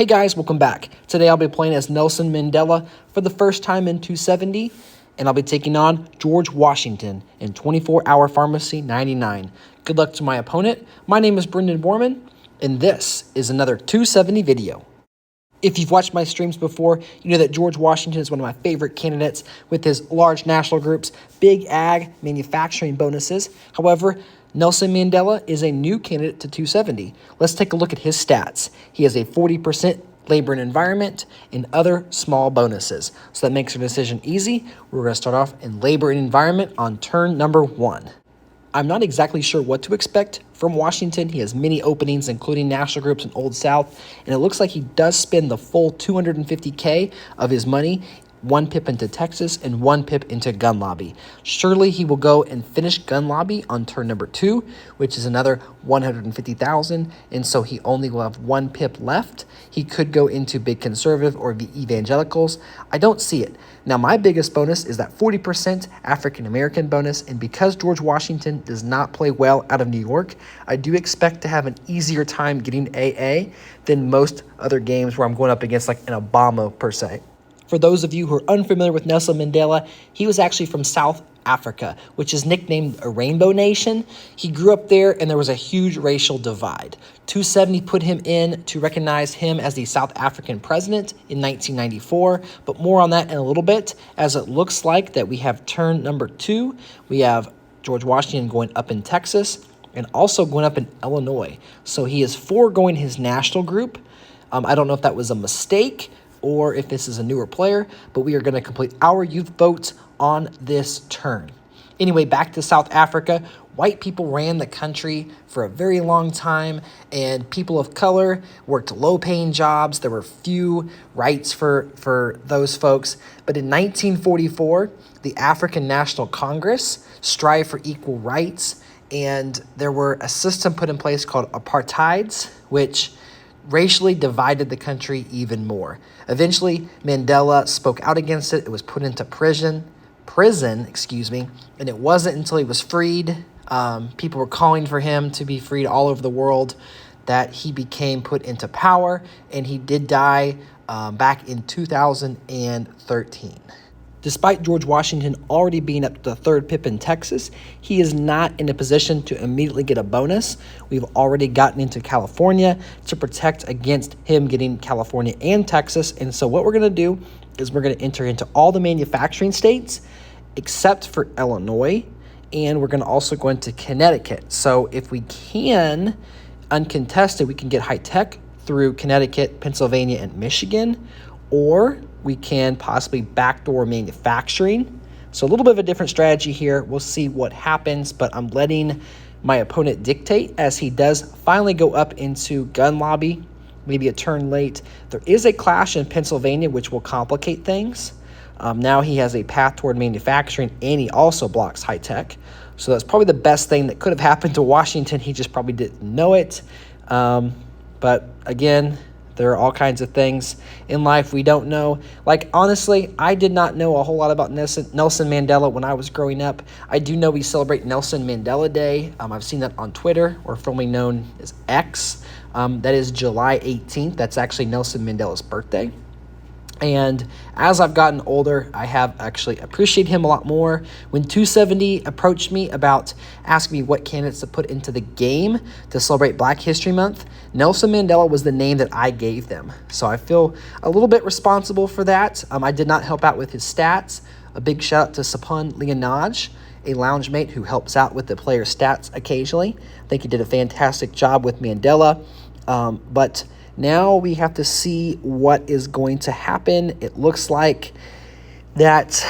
Hey guys, welcome back. Today I'll be playing as Nelson Mandela for the first time in 270, and I'll be taking on George Washington in 24-Hour Pharmacy 99. Good luck to my opponent. My name is Brendan Borman, and this is another 270 video. If you've watched my streams before, you know that George Washington is one of my favorite candidates with his large national groups, big ag, manufacturing bonuses. However, Nelson Mandela is a new candidate to 270. Let's take a look at his stats. He has a 40% labor and environment and other small bonuses. So that makes our decision easy. We're going to start off in labor and environment on turn number 1. I'm not exactly sure what to expect from Washington. He has many openings, including national groups in Old South, and it looks like he does spend the full $250K of his money, 1 pip into Texas and 1 pip into gun lobby. Surely he will go and finish gun lobby on turn number 2, which is another 150,000, and so he only will have 1 pip left. He could go into big conservative or the evangelicals. I don't see it. Now, my biggest bonus is that 40% African-American bonus, and because George Washington does not play well out of New York, I do expect to have an easier time getting AA than most other games where I'm going up against like an Obama per se. For those of you who are unfamiliar with Nelson Mandela, he was actually from South Africa, which is nicknamed a rainbow nation. He grew up there and there was a huge racial divide. 270 put him in to recognize him as the South African president in 1994, but more on that in a little bit, as it looks like that we have turn number 2. We have George Washington going up in Texas and also going up in Illinois. So he is foregoing his national group. I don't know if that was a mistake or if this is a newer player, but we are going to complete our youth votes on this turn. Anyway, back to South Africa. White people ran the country for a very long time, and people of color worked low-paying jobs. There were few rights for those folks. But in 1944, the African National Congress strived for equal rights, and there were a system put in place called apartheids, which racially divided the country even more. Eventually, Mandela spoke out against it. It was put into prison, and it wasn't until he was freed, people were calling for him to be freed all over the world, that he became put into power, and he did die back in 2013. Despite George Washington already being up to the 3rd pip in Texas, he is not in a position to immediately get a bonus. We've already gotten into California to protect against him getting California and Texas. And so what we're going to do is we're going to enter into all the manufacturing states except for Illinois, and we're going to also go into Connecticut. So if we can, uncontested, we can get high tech through Connecticut, Pennsylvania, and Michigan, or we can possibly backdoor manufacturing. So a little bit of a different strategy here. We'll see what happens, but I'm letting my opponent dictate as he does finally go up into gun lobby, maybe a turn late. There is a clash in Pennsylvania, which will complicate things. Now he has a path toward manufacturing, and he also blocks high tech. So that's probably the best thing that could have happened to Washington. He just probably didn't know it. But again, there are all kinds of things in life we don't know. Like, honestly, I did not know a whole lot about Nelson Mandela when I was growing up. I do know we celebrate Nelson Mandela Day. I've seen that on Twitter, or formerly known as X. That is July 18th. That's actually Nelson Mandela's birthday. And as I've gotten older, I have actually appreciated him a lot more. When 270 approached me about asking me what candidates to put into the game to celebrate Black History Month, Nelson Mandela was the name that I gave them. So I feel a little bit responsible for that. I did not help out with his stats. A big shout out to Sapun Leonaj, a lounge mate who helps out with the player stats occasionally. I think he did a fantastic job with Mandela. But now we have to see what is going to happen. It looks like that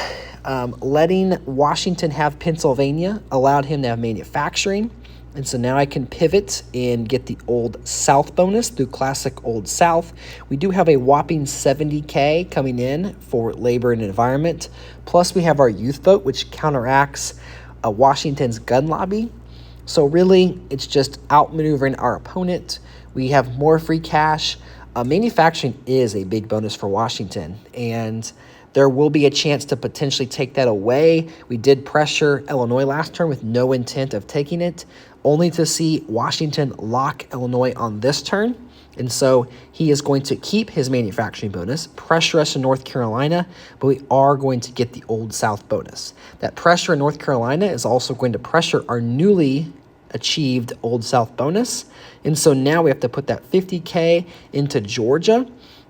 letting Washington have Pennsylvania allowed him to have manufacturing. And so now I can pivot and get the Old South bonus through Classic Old South. We do have a whopping 70K coming in for labor and environment. Plus we have our youth vote, which counteracts Washington's gun lobby. So really, it's just outmaneuvering our opponent. We have more free cash. Manufacturing is a big bonus for Washington, and there will be a chance to potentially take that away. We did pressure Illinois last turn with no intent of taking it, only to see Washington lock Illinois on this turn. And so he is going to keep his manufacturing bonus, pressure us in North Carolina, but we are going to get the Old South bonus. That pressure in North Carolina is also going to pressure our newly achieved Old South bonus. And so now we have to put that $50K into Georgia.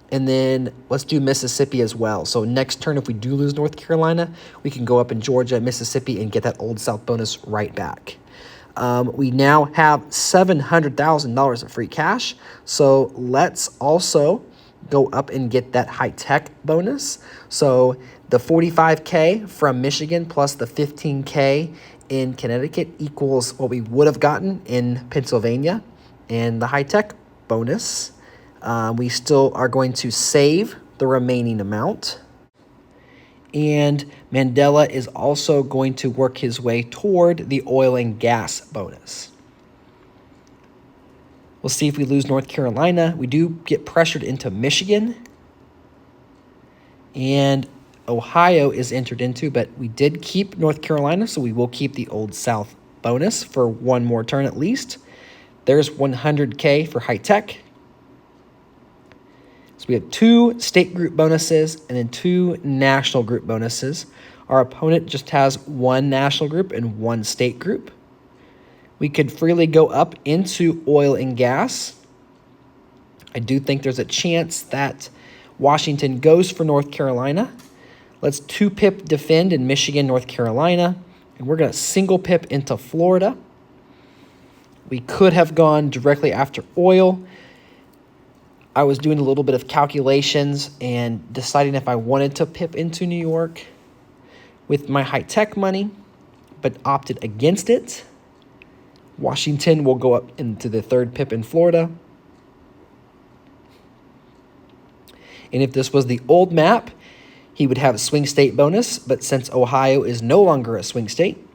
And then let's do Mississippi as well. So next turn, if we do lose North Carolina, we can go up in Georgia and Mississippi and get that Old South bonus right back. We now have $700,000 of free cash. So let's also go up and get that high-tech bonus. So the $45K from Michigan plus the $15K in Connecticut equals what we would have gotten in Pennsylvania. And the high-tech bonus, we still are going to save the remaining amount. And Mandela is also going to work his way toward the oil and gas bonus. We'll see if we lose North Carolina. We do get pressured into Michigan. And Ohio is entered into, but we did keep North Carolina, so we will keep the Old South bonus for one more turn at least. There's $100K for high tech. So we have 2 state group bonuses and then 2 national group bonuses. Our opponent just has 1 national group and 1 state group. We could freely go up into oil and gas. I do think there's a chance that Washington goes for North Carolina. Let's 2-pip defend in Michigan, North Carolina. And we're going to single pip into Florida. We could have gone directly after oil. I was doing a little bit of calculations and deciding if I wanted to pip into New York with my high-tech money, but opted against it. Washington will go up into the 3rd pip in Florida. And if this was the old map, he would have a swing state bonus, but since Ohio is no longer a swing state,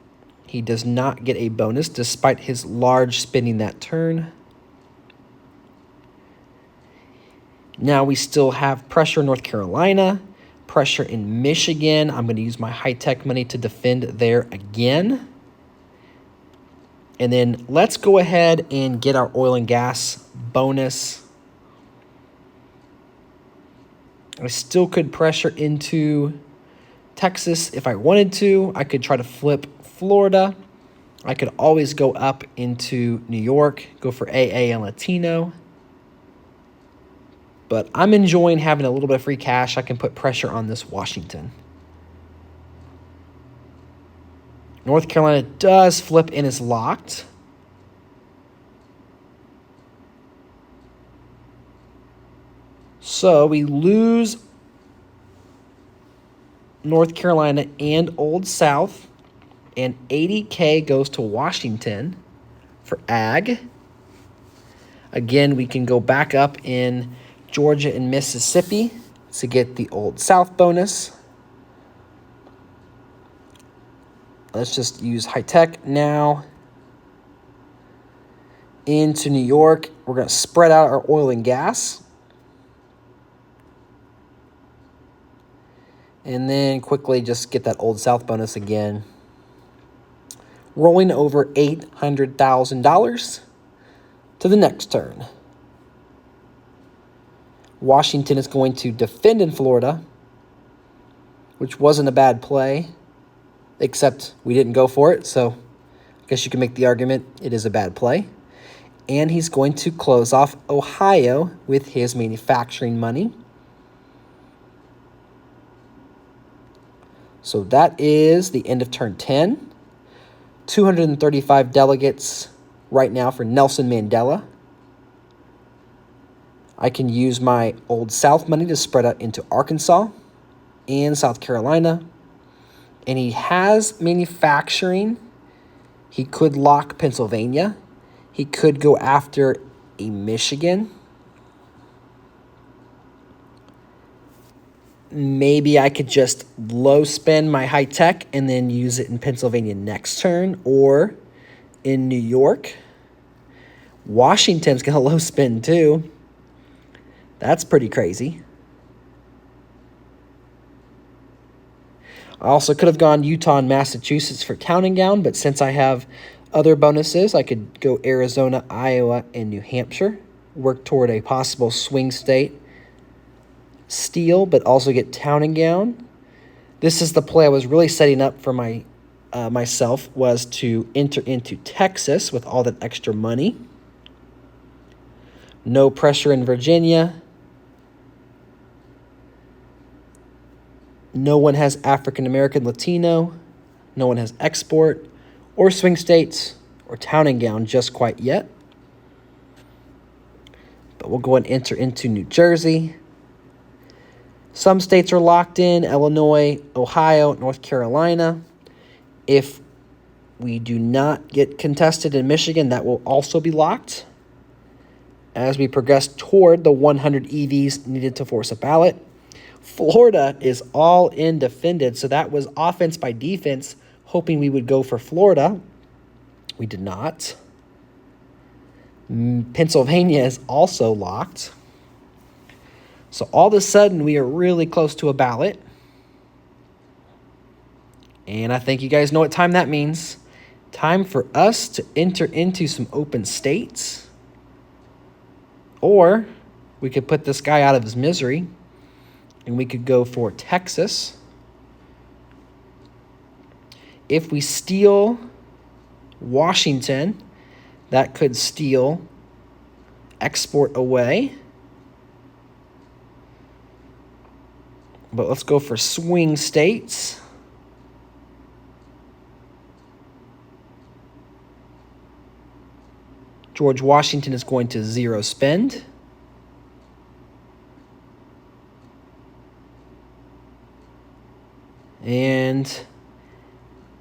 he does not get a bonus despite his large spending that turn. Now we still have pressure in North Carolina, pressure in Michigan. I'm going to use my high-tech money to defend there again. And then let's go ahead and get our oil and gas bonus. I still could pressure into Texas if I wanted to. I could try to flip Florida. I could always go up into New York, go for AA and Latino. But I'm enjoying having a little bit of free cash. I can put pressure on this Washington. North Carolina does flip and is locked. So we lose North Carolina and Old South. And $80K goes to Washington for ag. Again, we can go back up in Georgia and Mississippi to get the Old South bonus. Let's just use high-tech now. Into New York, we're going to spread out our oil and gas. And then quickly just get that Old South bonus again. Rolling over $800,000 to the next turn. Washington is going to defend in Florida, which wasn't a bad play, except we didn't go for it, so I guess you can make the argument it is a bad play. And he's going to close off Ohio with his manufacturing money. So that is the end of turn 10. 235 delegates right now for Nelson Mandela. I can use my Old South money to spread out into Arkansas and South Carolina. And he has manufacturing. He could lock Pennsylvania. He could go after a Michigan. Maybe I could just low spend my high tech and then use it in Pennsylvania next turn or in New York. Washington's going to low spend too. That's pretty crazy. I also could have gone Utah and Massachusetts for counting down, but since I have other bonuses, I could go Arizona, Iowa, and New Hampshire work toward a possible swing state steal, but also get Town and Gown. This is the play I was really setting up for myself, was to enter into Texas with all that extra money. No pressure in Virginia. No one has African American Latino. No one has export or swing states or Town and Gown just quite yet. But we'll go and enter into New Jersey. Some states are locked in: Illinois, Ohio, North Carolina. If we do not get contested in Michigan, that will also be locked as we progress toward the 100 EVs needed to force a ballot. Florida is all in defended, so that was offense by defense, hoping we would go for Florida. We did not. Pennsylvania is also locked. So all of a sudden, we are really close to a ballot. And I think you guys know what time that means. Time for us to enter into some open states. Or we could put this guy out of his misery, and we could go for Texas. If we steal Washington, that could steal export away. But let's go for swing states. George Washington is going to zero spend. And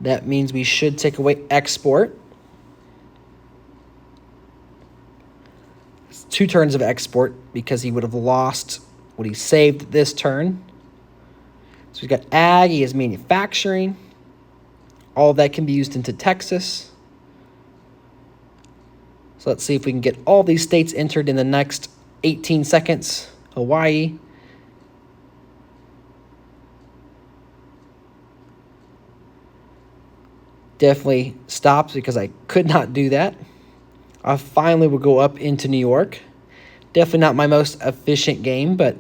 that means we should take away export. It's 2 turns of export because he would have lost what he saved this turn. So we've got ag, he has manufacturing. All of that can be used into Texas. So let's see if we can get all these states entered in the next 18 seconds. Hawaii. Definitely stops because I could not do that. I finally will go up into New York. Definitely not my most efficient game, but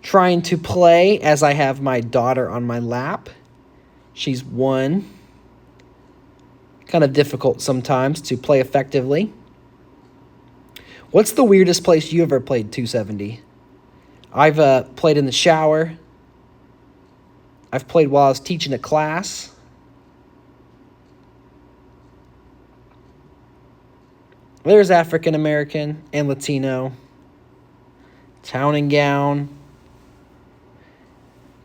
trying to play as I have my daughter on my lap. She's 1. Kind of difficult sometimes to play effectively. What's the weirdest place you ever played 270? I've played in the shower. I've played while I was teaching a class. There's African American and Latino. Town and Gown.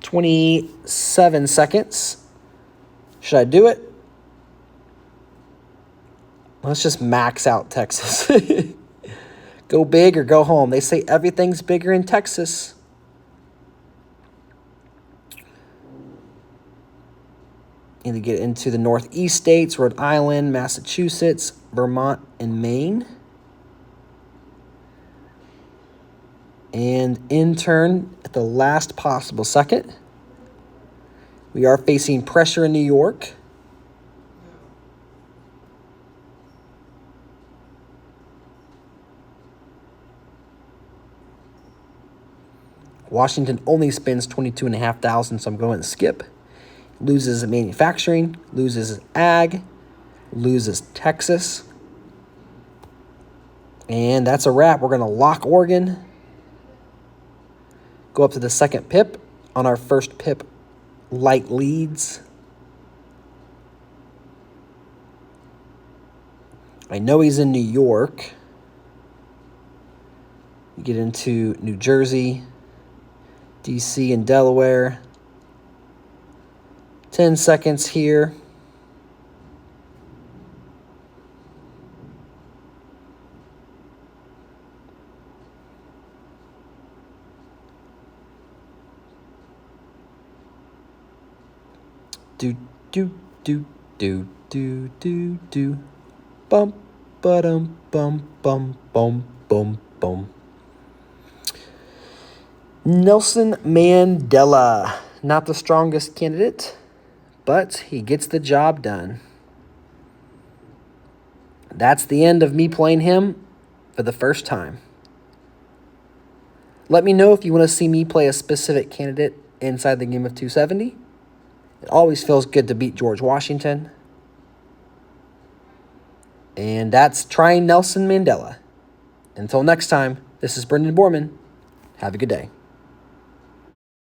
27 seconds. Should I do it? Let's just max out Texas. Go big or go home. They say everything's bigger in Texas. Need to get into the Northeast states: Rhode Island, Massachusetts, Vermont, and Maine. And in turn, at the last possible second, we are facing pressure in New York. Washington only spends $22,500, so I'm going to skip. Loses manufacturing, loses ag, loses Texas. And that's a wrap. We're going to lock Oregon. Go up to the second pip. On our first pip, light leads. I know he's in New York. You get into New Jersey, DC, and Delaware. 10 seconds here. Do do do do do do do. Bum ba-dum bum bum bum bum bum. Nelson Mandela, not the strongest candidate, but he gets the job done. That's the end of me playing him for the first time. Let me know if you want to see me play a specific candidate inside the game of 270. It always feels good to beat George Washington. And that's trying Nelson Mandela. Until next time, this is Brendan Borman. Have a good day.